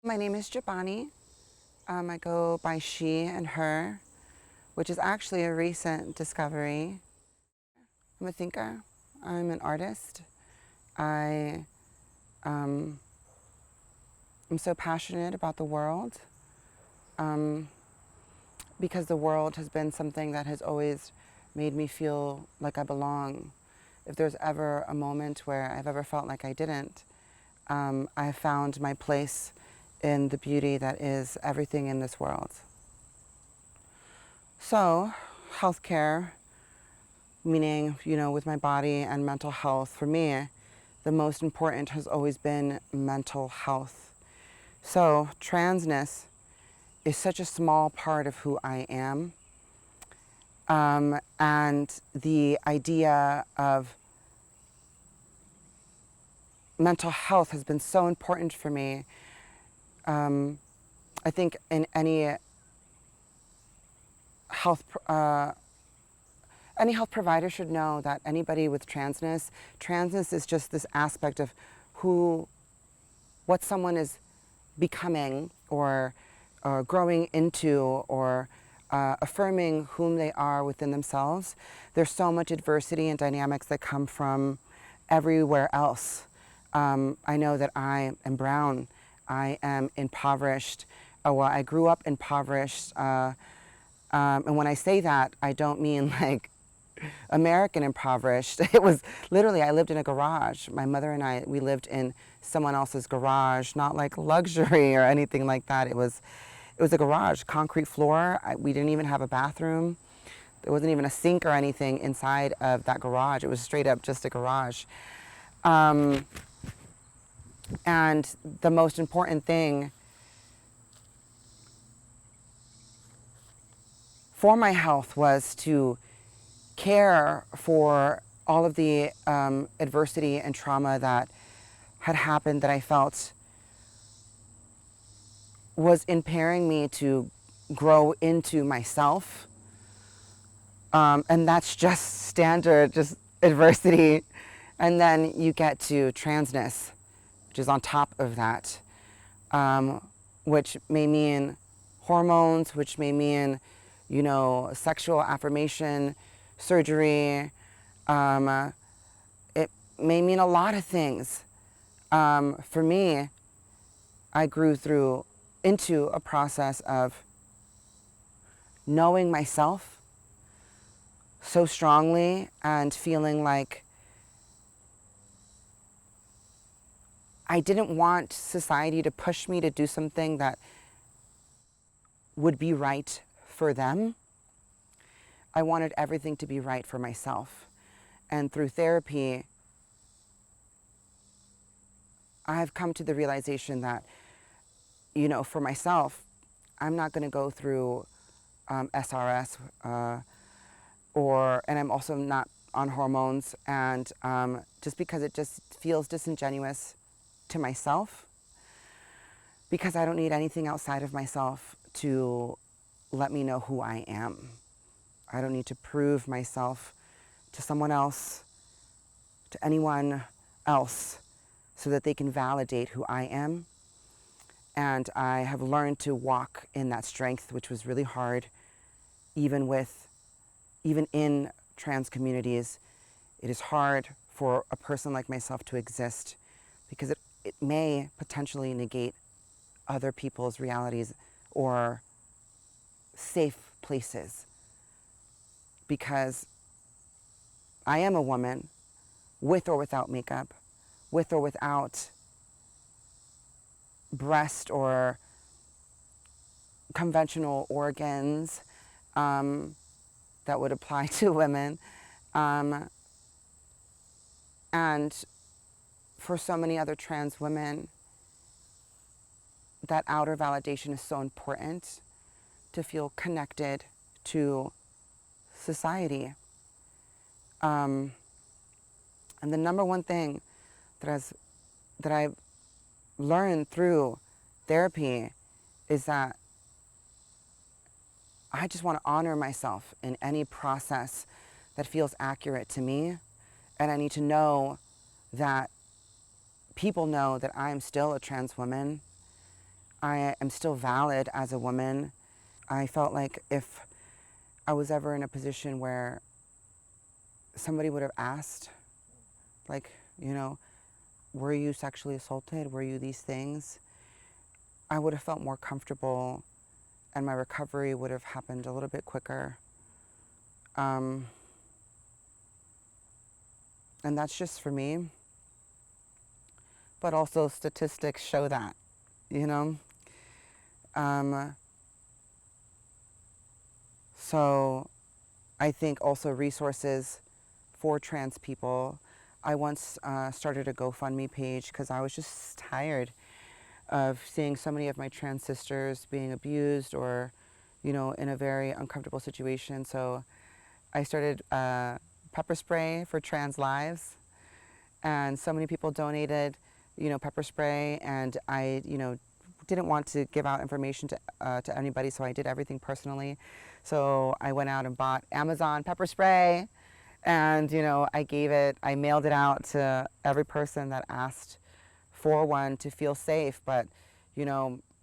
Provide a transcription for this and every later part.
My name is Jobani. I go by she and her, which is actually a recent discovery. I'm a thinker. I'm an artist. I am so passionate about the world because the world has been something that has always made me feel like I belong. If there's ever a moment where I've ever felt like I didn't, I have found my place in the beauty that is everything in this world. So, healthcare, meaning, with my body and mental health, for me, the most important has always been mental health. So, transness is such a small part of who I am. And the idea of mental health has been so important for me. I think in any health provider should know that anybody with transness is just this aspect of what someone is becoming or growing into or affirming whom they are within themselves. There's so much adversity and dynamics that come from everywhere else. I know that I am brown. I am impoverished. I grew up impoverished. And when I say that, I don't mean like American impoverished. It was literally, I lived in a garage. My mother and we lived in someone else's garage, not like luxury or anything like that. It was a garage, concrete floor. We didn't even have a bathroom. There wasn't even a sink or anything inside of that garage. It was straight up just a garage. And the most important thing for my health was to care for all of the adversity and trauma that had happened that I felt was impairing me to grow into myself. And that's just standard, just adversity. And then you get to transness, which is on top of that, which may mean hormones, which may mean, sexual affirmation, surgery. It may mean a lot of things. For me, I grew into a process of knowing myself so strongly and feeling like I didn't want society to push me to do something that would be right for them. I wanted everything to be right for myself. And through therapy, I've come to the realization that, for myself, I'm not going to go through SRS and I'm also not on hormones. And just because it just feels disingenuous to myself, because I don't need anything outside of myself to let me know who I am. I don't need to prove myself to someone else, to anyone else, so that they can validate who I am. And I have learned to walk in that strength, which was really hard, even in trans communities. It is hard for a person like myself to exist because it may potentially negate other people's realities or safe places. Because I am a woman, with or without makeup, with or without breast or conventional organs that would apply to women. And for so many other trans women, that outer validation is so important to feel connected to society. And the number one thing that I've learned through therapy is that I just want to honor myself in any process that feels accurate to me. And I need to know that people know that I am still a trans woman. I am still valid as a woman. I felt like if I was ever in a position where somebody would have asked, like, were you sexually assaulted? Were you these things? I would have felt more comfortable and my recovery would have happened a little bit quicker. And that's just for me. But also statistics show that, So I think also resources for trans people. I once started a GoFundMe page because I was just tired of seeing so many of my trans sisters being abused or, in a very uncomfortable situation. So I started pepper spray for trans lives, and so many people donated, pepper spray, and I, didn't want to give out information to anybody, so I did everything personally. So I went out and bought Amazon pepper spray, and I mailed it out to every person that asked for one to feel safe. But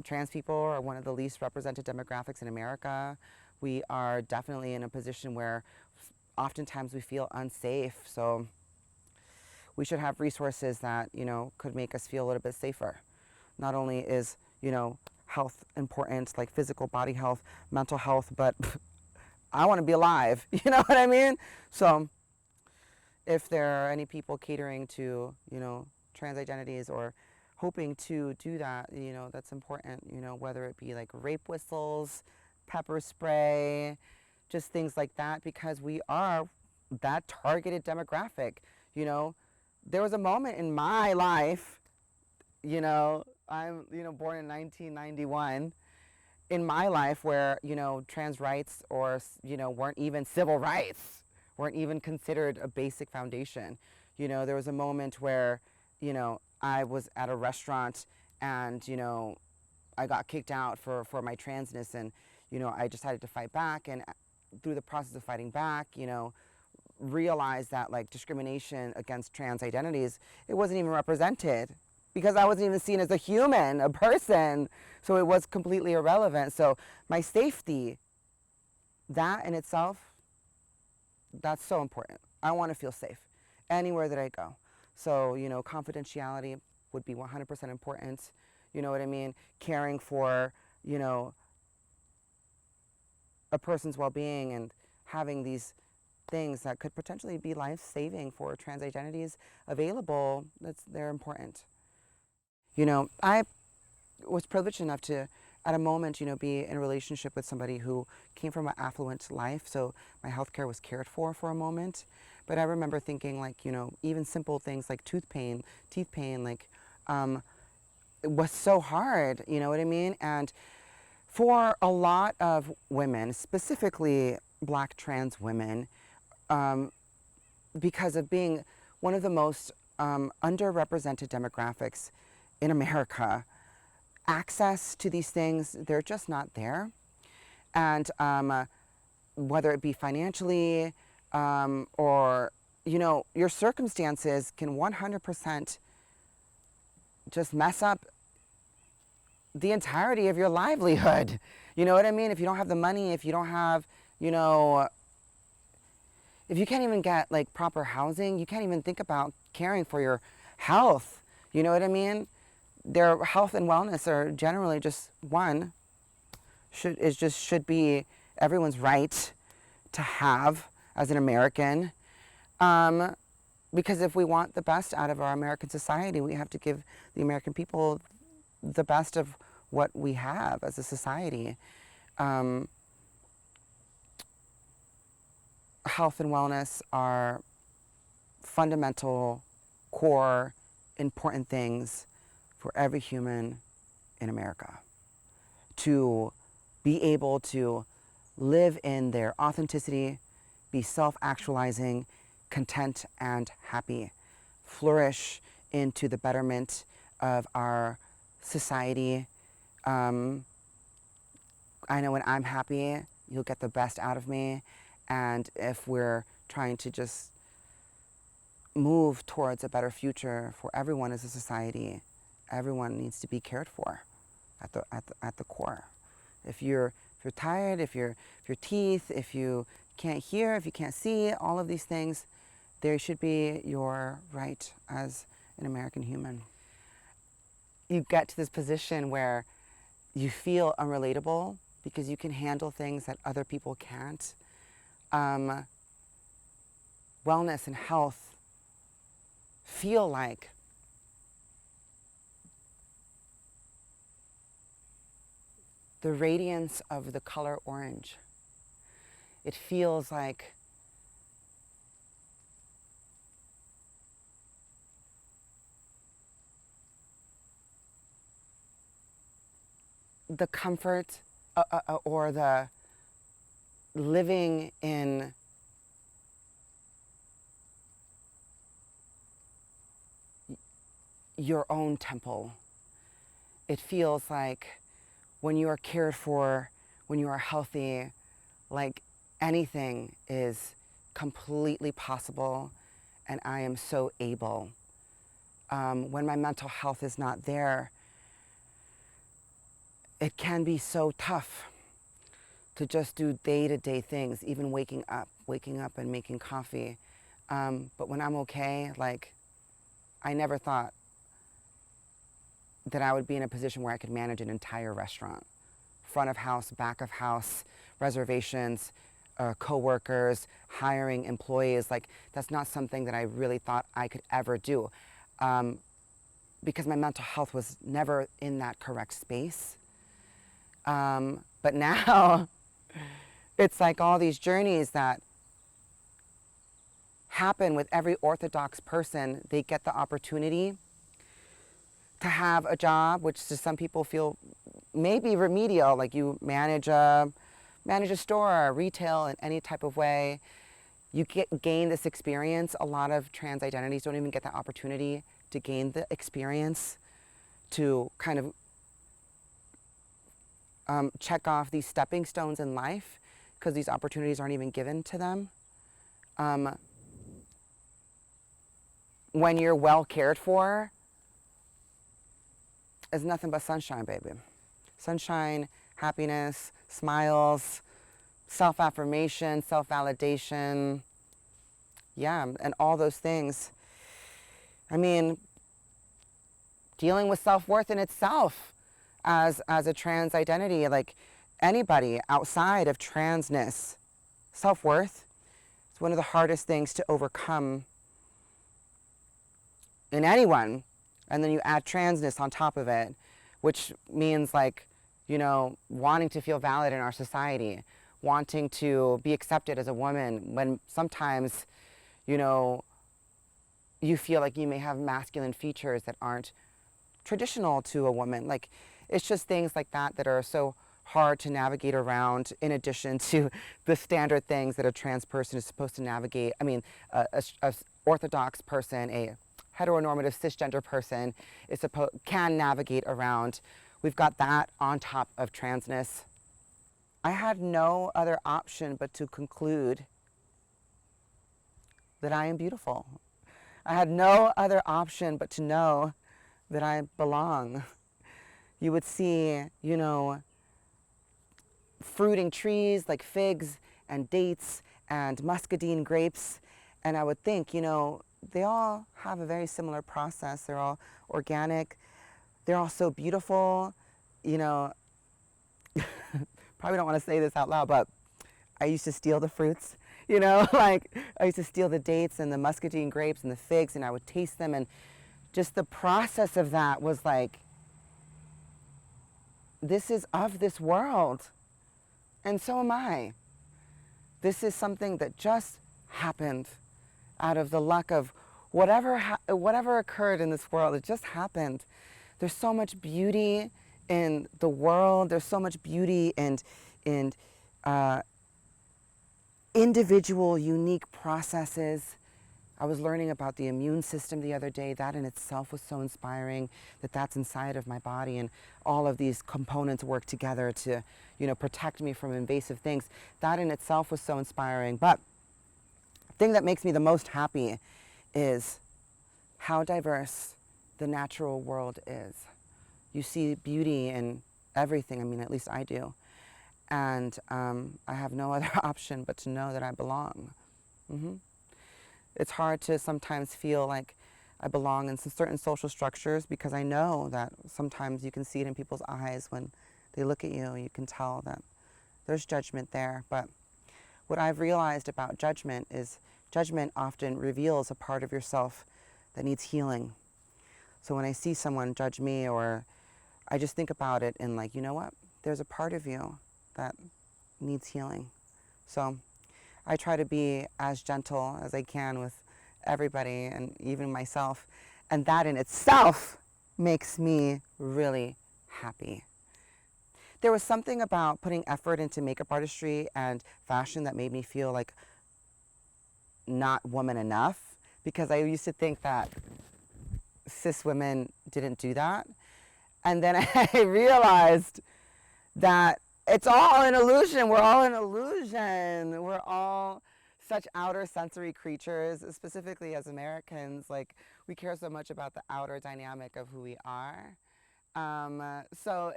trans people are one of the least represented demographics in America. We are definitely in a position where oftentimes we feel unsafe. So we should have resources that could make us feel a little bit safer. Not only is health important, like physical body health, mental health, but I want to be alive. You know what I mean? So if there are any people catering to trans identities or hoping to do that, that's important. Whether it be like rape whistles, pepper spray, just things like that, because we are that targeted demographic. There was a moment in my life, I'm born in 1991, in my life where trans rights or weren't even civil rights, weren't even considered a basic foundation. There was a moment where I was at a restaurant and I got kicked out for my transness, and I decided to fight back, and through the process of fighting back, realized that like discrimination against trans identities, it wasn't even represented because I wasn't even seen as a human, a person. So it was completely irrelevant. So my safety, that in itself, that's so important. I want to feel safe anywhere that I go. So, confidentiality would be 100% important. You know what I mean? Caring for, a person's well-being and having these things that could potentially be life-saving for trans identities available, they're important. I was privileged enough to, at a moment, be in a relationship with somebody who came from an affluent life, so my healthcare was cared for a moment. But I remember thinking, like, even simple things like teeth pain, like, it was so hard, you know what I mean? And for a lot of women, specifically Black trans women, because of being one of the most underrepresented demographics in America, access to these things, they're just not there. And whether it be financially or, your circumstances can 100% just mess up the entirety of your livelihood. You know what I mean? If you don't have the money, if you don't have, if you can't even get like proper housing, you can't even think about caring for your health. You know what I mean? Their health and wellness are generally just should be everyone's right to have as an American. Because if we want the best out of our American society, we have to give the American people the best of what we have as a society. Health and wellness are fundamental, core, important things for every human in America to be able to live in their authenticity, be self-actualizing, content and happy, flourish into the betterment of our society. I know when I'm happy, you'll get the best out of me. And if we're trying to just move towards a better future for everyone as a society, everyone needs to be cared for. at the core. If you're tired, if your teeth, if you can't hear, if you can't see, all of these things, they should be your right as an American human. You get to this position where you feel unrelatable because you can handle things that other people can't. Wellness and health feel like the radiance of the color orange. It feels like the comfort or the living in your own temple. It feels like when you are cared for, when you are healthy, like anything is completely possible, and I am so able. When my mental health is not there, it can be so tough to just do day-to-day things, even waking up and making coffee. But when I'm okay, like, I never thought that I would be in a position where I could manage an entire restaurant. Front of house, back of house, reservations, co-workers, hiring employees. Like, that's not something that I really thought I could ever do, because my mental health was never in that correct space. But now it's like all these journeys that happen with every Orthodox person. They get the opportunity to have a job, which to some people feel maybe remedial, like you manage a store, retail in any type of way. You gain this experience. A lot of trans identities don't even get that opportunity to gain the experience to kind of check off these stepping stones in life, because these opportunities aren't even given to them. When you're well cared for, it's nothing but sunshine, baby. Sunshine, happiness, smiles, self-affirmation, self-validation, yeah, and all those things. I mean, dealing with self-worth in itself as a trans identity, like anybody outside of transness, self-worth is one of the hardest things to overcome in anyone. And then you add transness on top of it, which means, like, you know, wanting to feel valid in our society, wanting to be accepted as a woman, when sometimes, you know, you feel like you may have masculine features that aren't traditional to a woman. Like, it's just things like that that are so hard to navigate around, in addition to the standard things that a trans person is supposed to navigate. I mean, a Orthodox person, a heteronormative cisgender person can navigate around. We've got that on top of transness. I had no other option but to conclude that I am beautiful. I had no other option but to know that I belong. You would see, you know, fruiting trees like figs and dates and muscadine grapes, and I would think, you know, they all have a very similar process. They're all organic. They're all so beautiful. You know, probably don't want to say this out loud, but I used to steal the fruits, you know, like I used to steal the dates and the muscadine grapes and the figs, and I would taste them, and just the process of that was like, this is of this world, and so am I. This is something that just happened out of the luck of whatever occurred in this world. It just happened. There's so much beauty in the world. There's so much beauty in individual, unique processes. I was learning about the immune system the other day. That in itself was so inspiring, that that's inside of my body, and all of these components work together to, you know, protect me from invasive things. That in itself was so inspiring. But the thing that makes me the most happy is how diverse the natural world is. You see beauty in everything. I mean, at least I do. And I have no other option but to know that I belong. It's hard to sometimes feel like I belong in some certain social structures, because I know that sometimes you can see it in people's eyes when they look at you. You can tell that there's judgment there. But what I've realized about judgment is judgment often reveals a part of yourself that needs healing. So when I see someone judge me, or I just think about it and like, you know what? There's a part of you that needs healing. So I try to be as gentle as I can with everybody and even myself. And that in itself makes me really happy. There was something about putting effort into makeup artistry and fashion that made me feel like not woman enough, because I used to think that cis women didn't do that. And then I realized that it's all an illusion. We're all an illusion. We're all such outer sensory creatures, specifically as Americans. Like, we care so much about the outer dynamic of who we are. So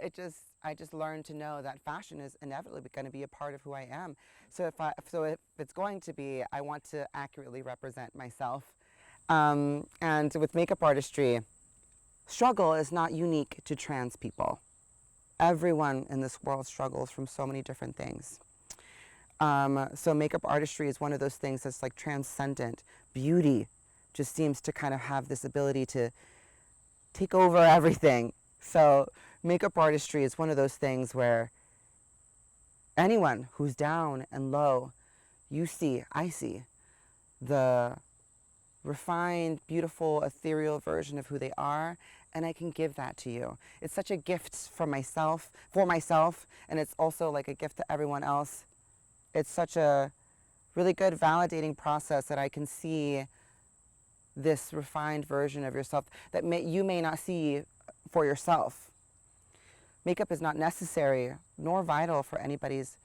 I just learned to know that fashion is inevitably going to be a part of who I am. So if it's going to be, I want to accurately represent myself. And with makeup artistry, struggle is not unique to trans people. Everyone in this world struggles from so many different things. So makeup artistry is one of those things that's like transcendent. Beauty just seems to kind of have this ability to take over everything. So makeup artistry is one of those things where anyone who's down and low, I see the refined, beautiful, ethereal version of who they are, and I can give that to you. It's such a gift for myself, and it's also like a gift to everyone else. It's such a really good validating process that I can see this refined version of yourself that you may not see for yourself. Makeup is not necessary nor vital for anybody's,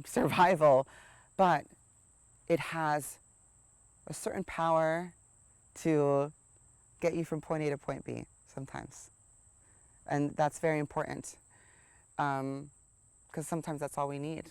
survival, but it has a certain power to get you from point A to point B sometimes. And that's very important, because sometimes that's all we need.